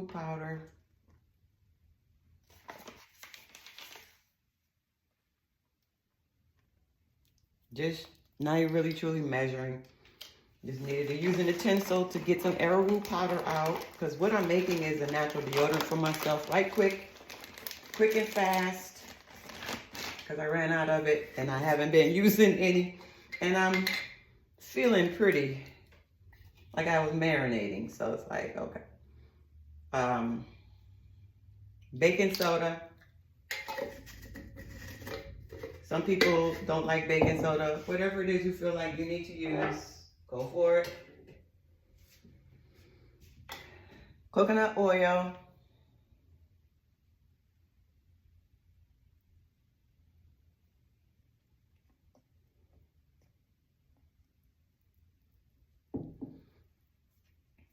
arrowroot powder. Just not even really truly measuring. Just needed to use an utensil to get some arrowroot powder out, because what I'm making is a natural deodorant for myself, right quick and fast, because I ran out of it and I haven't been using any, and I'm feeling pretty like I was marinating, so it's like, okay. Baking soda. Some people don't like baking soda. Whatever it is you feel like you need to use, go for it. Coconut oil.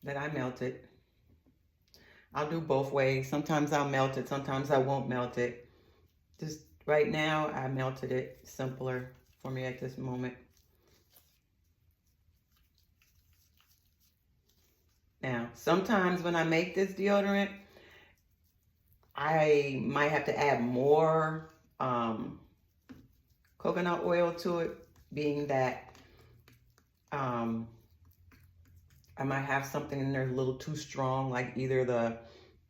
That I melted. I'll do both ways. Sometimes I'll melt it, sometimes I won't melt it. Just right now, I melted it. Simpler for me at this moment. Now, sometimes when I make this deodorant, I might have to add more coconut oil to it, being that I might have something in there a little too strong, like either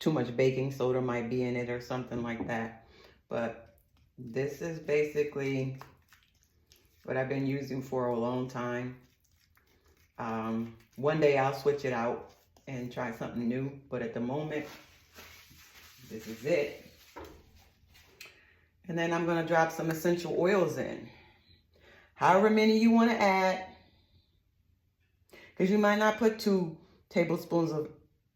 too much baking soda might be in it or something like that. But this is basically what I've been using for a long time. One day I'll switch it out and try something new, but at the moment, this is it. And then I'm gonna drop some essential oils in. However many you wanna add, because you might not put 2 tablespoons of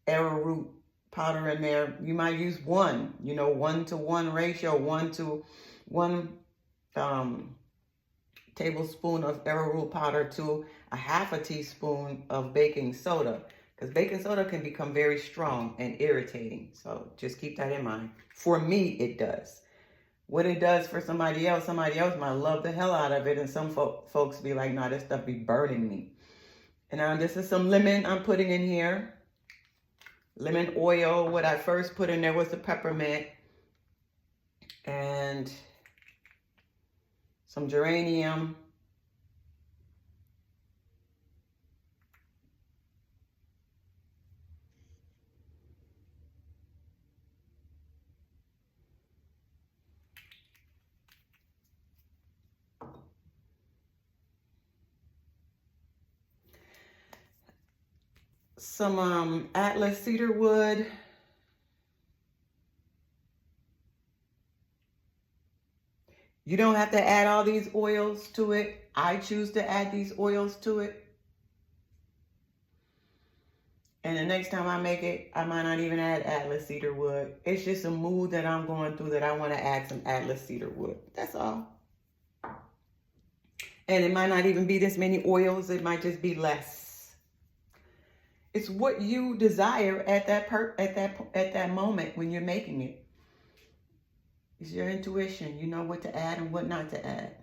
arrowroot powder in there. You might use 1, 1-to-1 ratio, 1 to 1 tablespoon of arrowroot powder to a half a teaspoon of baking soda, because baking soda can become very strong and irritating. So just keep that in mind. For me, it does. What it does for somebody else might love the hell out of it, and some folks be like, nah, this stuff be burning me. And this is some lemon I'm putting in here. Lemon oil. What I first put in there was the peppermint and some geranium. Some Atlas cedar wood. You don't have to add all these oils to it. I choose to add these oils to it. And the next time I make it, I might not even add Atlas cedar wood. It's just a mood that I'm going through that I want to add some Atlas cedar wood. That's all. And it might not even be this many oils. It might just be less. It's what you desire at that moment when you're making it. It's your intuition. You know what to add and what not to add.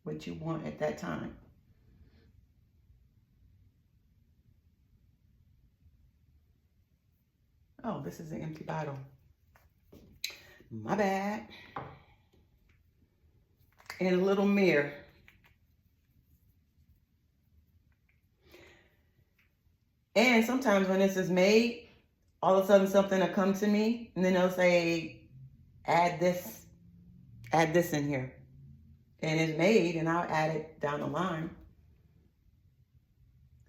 What you want at that time. Oh, this is an empty bottle. My bad. And a little mirror. And sometimes when this is made, all of a sudden something will come to me, and then they'll say, add this in here. And it's made, and I'll add it down the line.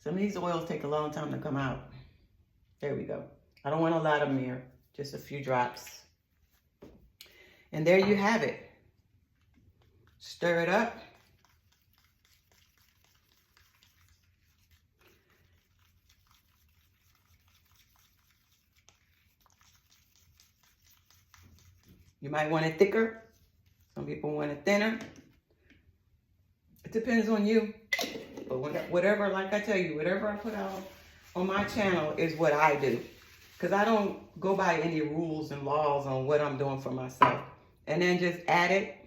Some of these oils take a long time to come out. There we go. I don't want a lot of them here, just a few drops. And there you have it. Stir it up. You might want it thicker. Some people want it thinner. It depends on you. But whatever, like I tell you, whatever I put out on my channel is what I do. Because I don't go by any rules and laws on what I'm doing for myself. And then just add it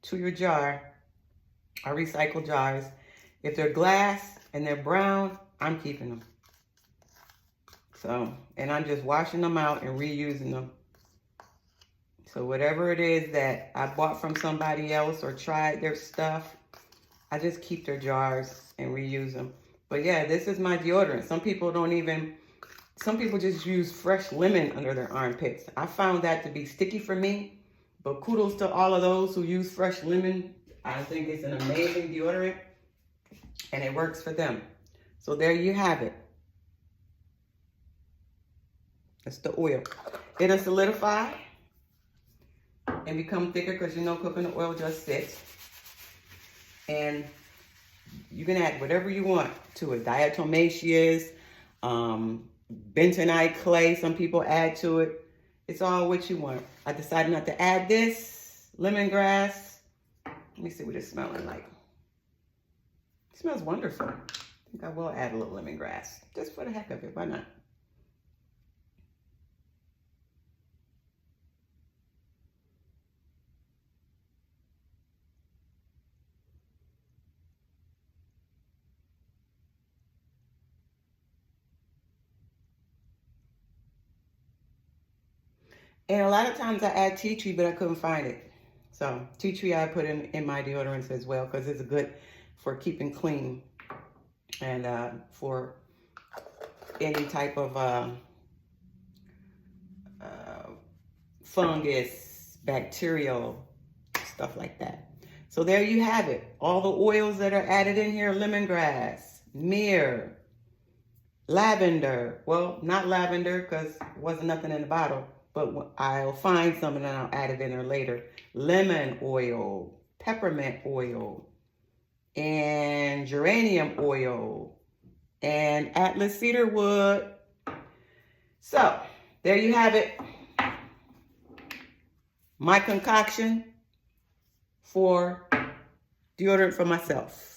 to your jar. I recycle jars. If they're glass and they're brown, I'm keeping them. So, and I'm just washing them out and reusing them. So whatever it is that I bought from somebody else or tried their stuff, I just keep their jars and reuse them. But yeah, this is my deodorant. Some people just use fresh lemon under their armpits. I found that to be sticky for me, but kudos to all of those who use fresh lemon. I think it's an amazing deodorant and it works for them. So there you have it. That's the oil. It'll solidify and become thicker because you know coconut oil just sits. And you can add whatever you want to it. Diatomaceous, bentonite clay, some people add to it. It's all what you want. I decided not to add this. Lemongrass. Let me see what it's smelling like. It smells wonderful. I think I will add a little lemongrass. Just for the heck of it. Why not? And a lot of times I add tea tree, but I couldn't find it. So tea tree I put in my deodorants as well because it's good for keeping clean and for any type of fungus, bacterial, stuff like that. So there you have it. All the oils that are added in here: lemongrass, myrrh, lavender. Well, not lavender because there wasn't nothing in the bottle, but I'll find some and then I'll add it in there later. Lemon oil, peppermint oil, and geranium oil, and Atlas cedar wood. So there you have it. My concoction for deodorant for myself.